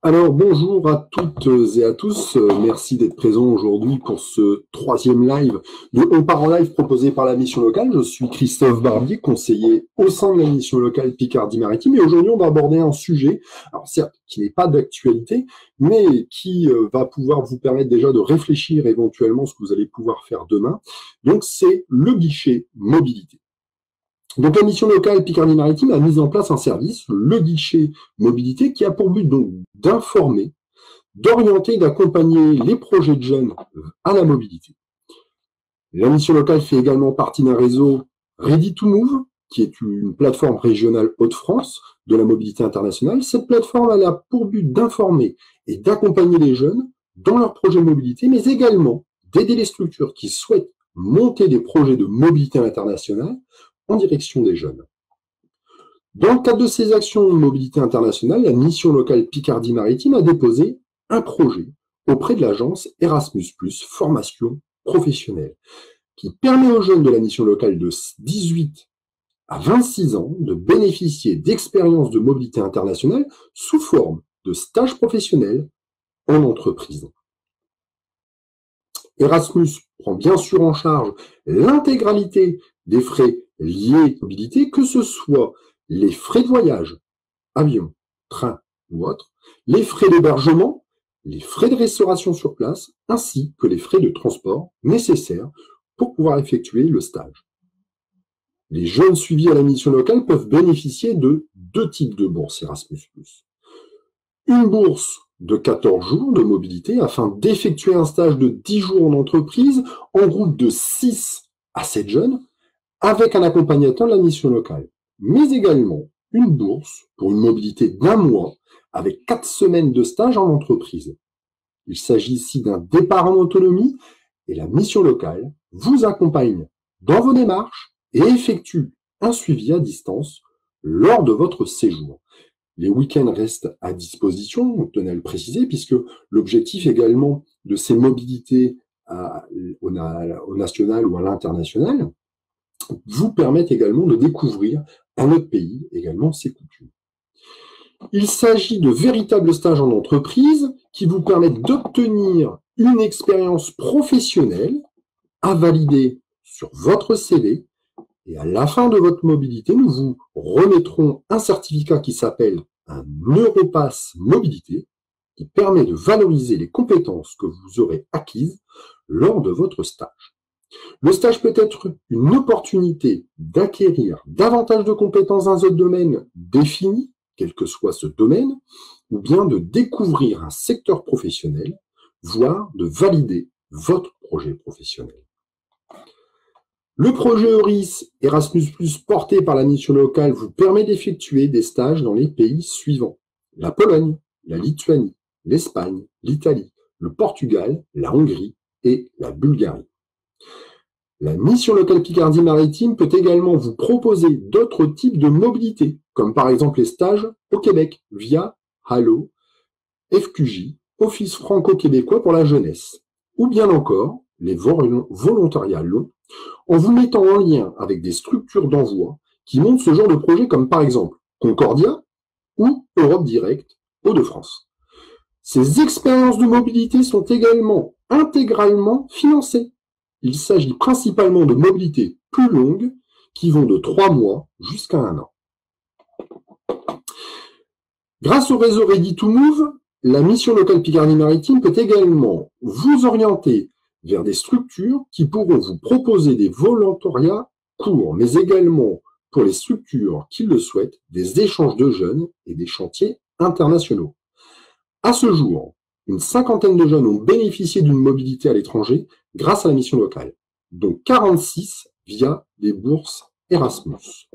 Alors, bonjour à toutes et à tous. Merci d'être présents aujourd'hui pour ce troisième live de On part en live proposé par la mission locale. Je suis Christophe Barbier, conseiller au sein de la mission locale Picardie-Maritime. Et aujourd'hui, on va aborder un sujet, alors certes, qui n'est pas d'actualité, mais qui va pouvoir vous permettre déjà de réfléchir éventuellement à ce que vous allez pouvoir faire demain. Donc, c'est le guichet mobilité. Donc la mission locale Picardie-Maritime a mis en place un service, le guichet mobilité, qui a pour but donc d'informer, d'orienter et d'accompagner les projets de jeunes à la mobilité. La mission locale fait également partie d'un réseau Ready to Move, qui est une plateforme régionale Hauts-de-France de la mobilité internationale. Cette plateforme elle a pour but d'informer et d'accompagner les jeunes dans leurs projets de mobilité, mais également d'aider les structures qui souhaitent monter des projets de mobilité internationale en direction des jeunes. Dans le cadre de ces actions de mobilité internationale, la mission locale Picardie-Maritime a déposé un projet auprès de l'agence Erasmus+, formation professionnelle, qui permet aux jeunes de la mission locale de 18 à 26 ans de bénéficier d'expériences de mobilité internationale sous forme de stages professionnels en entreprise. Erasmus prend bien sûr en charge l'intégralité des frais liés à la mobilité, que ce soit les frais de voyage, avion, train ou autre, les frais d'hébergement, les frais de restauration sur place, ainsi que les frais de transport nécessaires pour pouvoir effectuer le stage. Les jeunes suivis à la mission locale peuvent bénéficier de deux types de bourses Erasmus+. Une bourse de 14 jours de mobilité afin d'effectuer un stage de 10 jours en entreprise en groupe de 6 à 7 jeunes avec un accompagnateur de la mission locale, mais également une bourse pour une mobilité d'1 mois avec 4 semaines de stage en entreprise. Il s'agit ici d'un départ en autonomie et la mission locale vous accompagne dans vos démarches et effectue un suivi à distance lors de votre séjour. Les week-ends restent à disposition, on tenait à le préciser, puisque l'objectif également de ces mobilités au national ou à l'international vous permettent également de découvrir un autre pays, également ses coutumes. Il s'agit de véritables stages en entreprise qui vous permettent d'obtenir une expérience professionnelle à valider sur votre CV. Et à la fin de votre mobilité, nous vous remettrons un certificat qui s'appelle un Europass Mobilité, qui permet de valoriser les compétences que vous aurez acquises lors de votre stage. Le stage peut être une opportunité d'acquérir davantage de compétences dans un domaine défini, quel que soit ce domaine, ou bien de découvrir un secteur professionnel, voire de valider votre projet professionnel. Le projet EURIS Erasmus+, porté par la mission locale, vous permet d'effectuer des stages dans les pays suivants: la Pologne, la Lituanie, l'Espagne, l'Italie, le Portugal, la Hongrie et la Bulgarie. La mission locale Picardie-Maritime peut également vous proposer d'autres types de mobilité, comme par exemple les stages au Québec via Halo, FQJ, Office franco-québécois pour la jeunesse, ou bien encore les volontariats longs, en vous mettant en lien avec des structures d'envoi qui montent ce genre de projet, comme par exemple Concordia ou Europe Direct Hauts-de-France. Ces expériences de mobilité sont également intégralement financées. Il s'agit principalement de mobilités plus longues qui vont de 3 mois jusqu'à 1 an. Grâce au réseau Ready to Move, la mission locale Picardie-Maritime peut également vous orienter vers des structures qui pourront vous proposer des volontariats courts, mais également, pour les structures qui le souhaitent, des échanges de jeunes et des chantiers internationaux. À ce jour, une 50aine de jeunes ont bénéficié d'une mobilité à l'étranger grâce à la mission locale, dont 46 via des bourses Erasmus.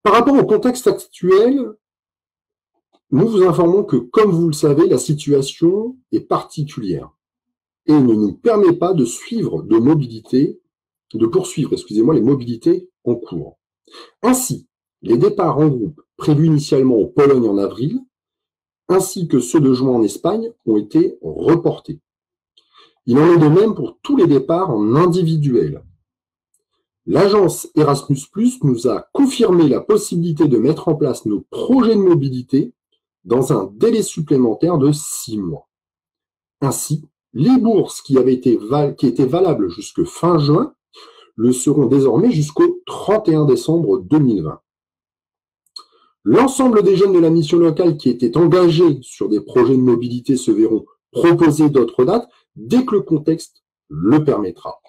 Par rapport au contexte actuel, nous vous informons que, comme vous le savez, la situation est particulière et ne nous permet pas de poursuivre les mobilités en cours. Ainsi, les départs en groupe prévus initialement en Pologne en avril, ainsi que ceux de juin en Espagne, ont été reportés. Il en est de même pour tous les départs en individuel. L'agence Erasmus+ nous a confirmé la possibilité de mettre en place nos projets de mobilité dans un délai supplémentaire de 6 mois. Ainsi, les bourses qui étaient valables jusque fin juin le seront désormais jusqu'au 31 décembre 2020. L'ensemble des jeunes de la mission locale qui étaient engagés sur des projets de mobilité se verront proposer d'autres dates dès que le contexte le permettra.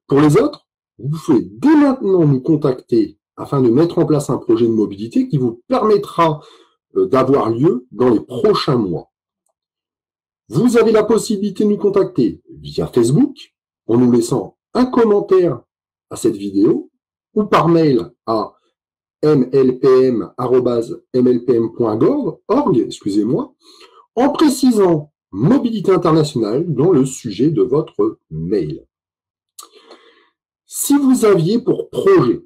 Pour les autres, vous pouvez dès maintenant nous contacter afin de mettre en place un projet de mobilité qui vous permettra d'avoir lieu dans les prochains mois. Vous avez la possibilité de nous contacter via Facebook en nous laissant un commentaire à cette vidéo ou par mail à mlpm@mlpm.org, en précisant mobilité internationale dans le sujet de votre mail. Si vous aviez pour projet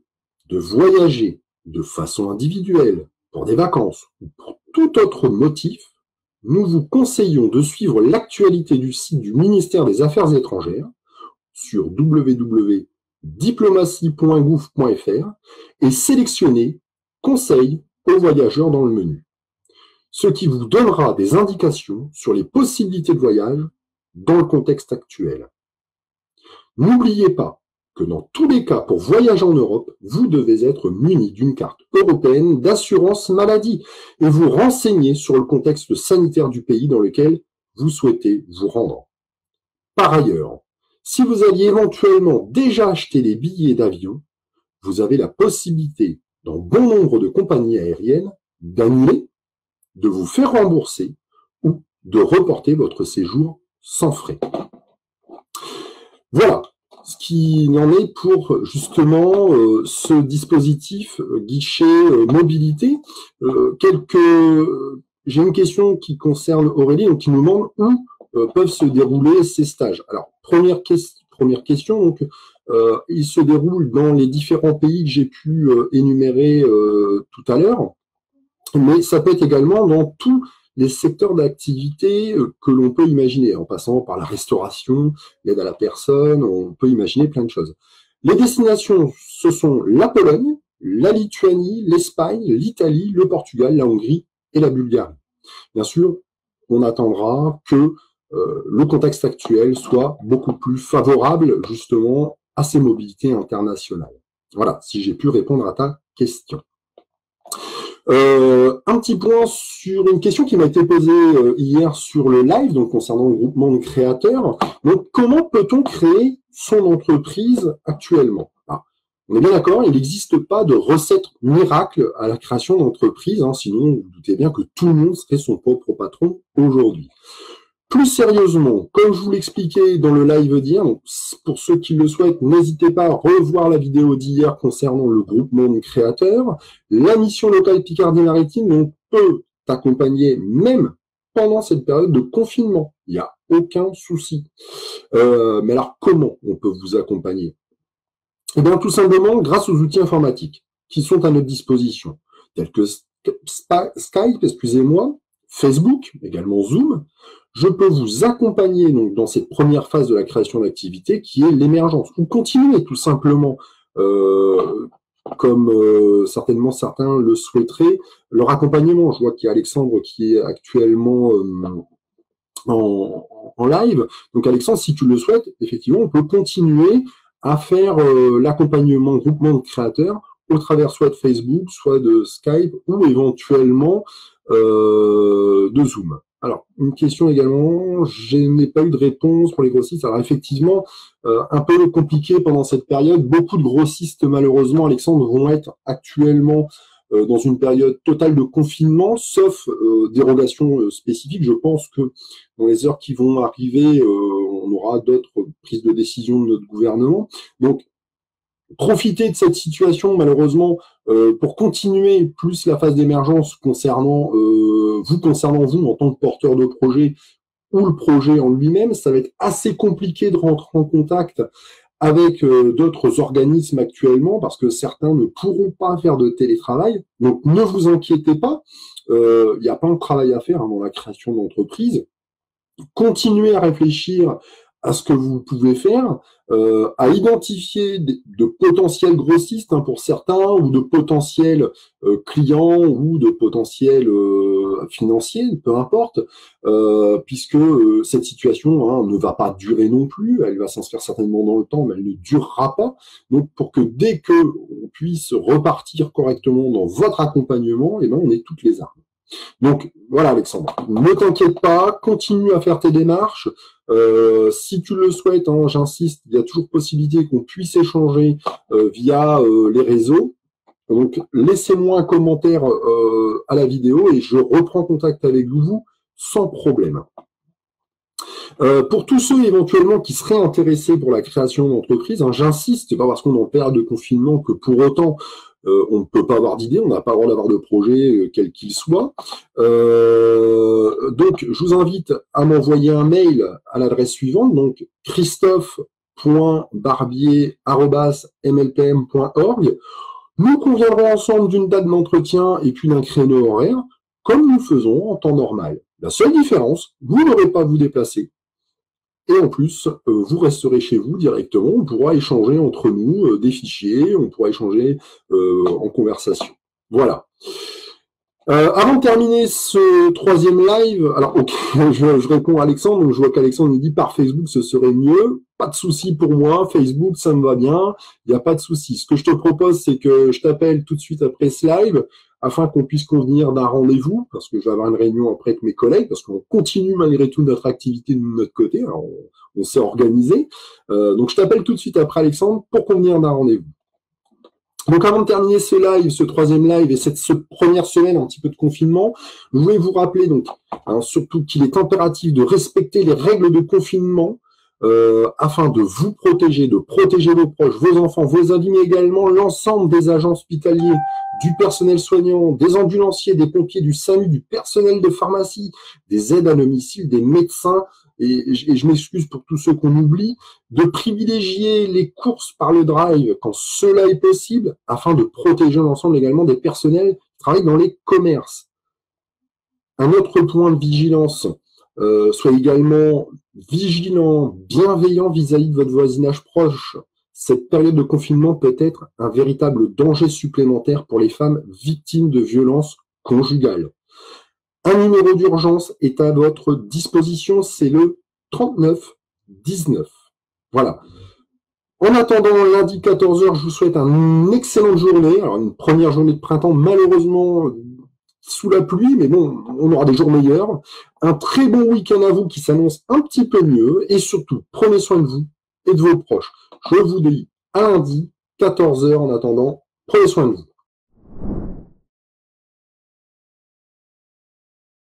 de voyager de façon individuelle pour des vacances ou pour tout autre motif, nous vous conseillons de suivre l'actualité du site du ministère des Affaires étrangères sur www.diplomatie.gouv.fr et sélectionner Conseils aux voyageurs dans le menu, ce qui vous donnera des indications sur les possibilités de voyage dans le contexte actuel. N'oubliez pas que dans tous les cas, pour voyager en Europe, vous devez être muni d'une carte européenne d'assurance maladie et vous renseigner sur le contexte sanitaire du pays dans lequel vous souhaitez vous rendre. Par ailleurs, si vous aviez éventuellement déjà acheté des billets d'avion, vous avez la possibilité, dans bon nombre de compagnies aériennes, d'annuler, de vous faire rembourser ou de reporter votre séjour sans frais. Voilà ce qu'il en est pour justement ce dispositif guichet mobilité. J'ai une question qui concerne Aurélie, donc qui nous demande où peuvent se dérouler ces stages. Alors, première question, donc ils se déroulent dans les différents pays que j'ai pu énumérer tout à l'heure, mais ça peut être également dans tous les secteurs d'activité que l'on peut imaginer, en passant par la restauration, l'aide à la personne, on peut imaginer plein de choses. Les destinations, ce sont la Pologne, la Lituanie, l'Espagne, l'Italie, le Portugal, la Hongrie et la Bulgarie. Bien sûr, on attendra que le contexte actuel soit beaucoup plus favorable justement à ces mobilités internationales. Voilà, si j'ai pu répondre à ta question. Un petit point sur une question qui m'a été posée hier sur le live, donc concernant le groupement de créateurs. Donc, comment peut-on créer son entreprise actuellement? On est bien d'accord, il n'existe pas de recette miracle à la création d'entreprise, sinon vous doutez bien que tout le monde serait son propre patron aujourd'hui. Plus sérieusement, comme je vous l'expliquais dans le live d'hier, pour ceux qui le souhaitent, n'hésitez pas à revoir la vidéo d'hier concernant le groupement de créateurs. La mission locale Picardie-Maritime peut t'accompagner même pendant cette période de confinement. Il n'y a aucun souci. Mais alors, comment on peut vous accompagner? Eh bien, tout simplement grâce aux outils informatiques qui sont à notre disposition, tels que Skype, Facebook, également Zoom. Je peux vous accompagner donc dans cette première phase de la création d'activité qui est l'émergence, ou continuer tout simplement, comme certainement certains le souhaiteraient, leur accompagnement. Je vois qu'il y a Alexandre qui est actuellement en live. Donc Alexandre, si tu le souhaites, effectivement, on peut continuer à faire l'accompagnement groupement de créateurs au travers soit de Facebook, soit de Skype, ou éventuellement de Zoom. Alors, une question également, je n'ai pas eu de réponse pour les grossistes. Alors effectivement, un peu compliqué pendant cette période. Beaucoup de grossistes, malheureusement, Alexandre, vont être actuellement dans une période totale de confinement, sauf dérogation spécifique. Je pense que dans les heures qui vont arriver, on aura d'autres prises de décision de notre gouvernement. Donc, profiter de cette situation, malheureusement, pour continuer plus la phase d'émergence concernant vous en tant que porteur de projet ou le projet en lui-même. Ça va être assez compliqué de rentrer en contact avec d'autres organismes actuellement parce que certains ne pourront pas faire de télétravail. Donc, ne vous inquiétez pas, il y a plein de travail à faire dans la création d'entreprise. Continuez à réfléchir à ce que vous pouvez faire. à identifier de potentiels grossistes pour certains, ou de potentiels clients, ou de potentiels financiers, peu importe, puisque cette situation ne va pas durer non plus, elle va s'inscrire certainement dans le temps, mais elle ne durera pas. Donc pour que dès que on puisse repartir correctement dans votre accompagnement, eh ben, on ait toutes les armes. Donc voilà Alexandre, ne t'inquiète pas, continue à faire tes démarches. Si tu le souhaites, j'insiste, il y a toujours possibilité qu'on puisse échanger via les réseaux. Donc laissez-moi un commentaire à la vidéo et je reprends contact avec vous sans problème. Pour tous ceux éventuellement qui seraient intéressés pour la création d'entreprise, j'insiste, c'est pas parce qu'on est en période de confinement que pour autant on ne peut pas avoir d'idée, on n'a pas le droit d'avoir de projet quel qu'il soit. Donc je vous invite à m'envoyer un mail à l'adresse suivante, donc christophe.barbier@mlpm.org. Nous conviendrons ensemble d'une date d'entretien et puis d'un créneau horaire, comme nous faisons en temps normal. La seule différence, vous n'aurez pas à vous déplacer. Et en plus, vous resterez chez vous directement, on pourra échanger entre nous des fichiers, on pourra échanger en conversation. Voilà. Avant de terminer ce troisième live, alors ok, je réponds à Alexandre, donc je vois qu'Alexandre nous dit par Facebook ce serait mieux, pas de souci pour moi, Facebook ça me va bien, il n'y a pas de souci. Ce que je te propose, c'est que je t'appelle tout de suite après ce live, afin qu'on puisse convenir d'un rendez-vous, parce que je vais avoir une réunion après avec mes collègues, parce qu'on continue malgré tout notre activité de notre côté, alors on s'est organisé. Donc je t'appelle tout de suite après Alexandre pour convenir d'un rendez-vous. Donc avant de terminer ce live, ce troisième live et cette première semaine un petit peu de confinement, je voulais vous rappeler donc surtout qu'il est impératif de respecter les règles de confinement afin de vous protéger, de protéger vos proches, vos enfants, vos amis, mais également l'ensemble des agents hospitaliers, du personnel soignant, des ambulanciers, des pompiers, du SAMU, du personnel de pharmacie, des aides à domicile, des médecins, et je m'excuse pour tous ceux qu'on oublie, de privilégier les courses par le drive quand cela est possible, afin de protéger l'ensemble également des personnels qui travaillent dans les commerces. Un autre point de vigilance, soyez également vigilant, bienveillant vis-à-vis de votre voisinage proche. Cette période de confinement peut être un véritable danger supplémentaire pour les femmes victimes de violences conjugales. Un numéro d'urgence est à votre disposition, c'est le 3919. Voilà. En attendant lundi 14h, je vous souhaite une excellente journée. Alors une première journée de printemps, malheureusement sous la pluie, mais bon, on aura des jours meilleurs. Un très bon week-end à vous qui s'annonce un petit peu mieux. Et surtout, prenez soin de vous et de vos proches. Je vous dis à lundi 14h. En attendant, prenez soin de vous.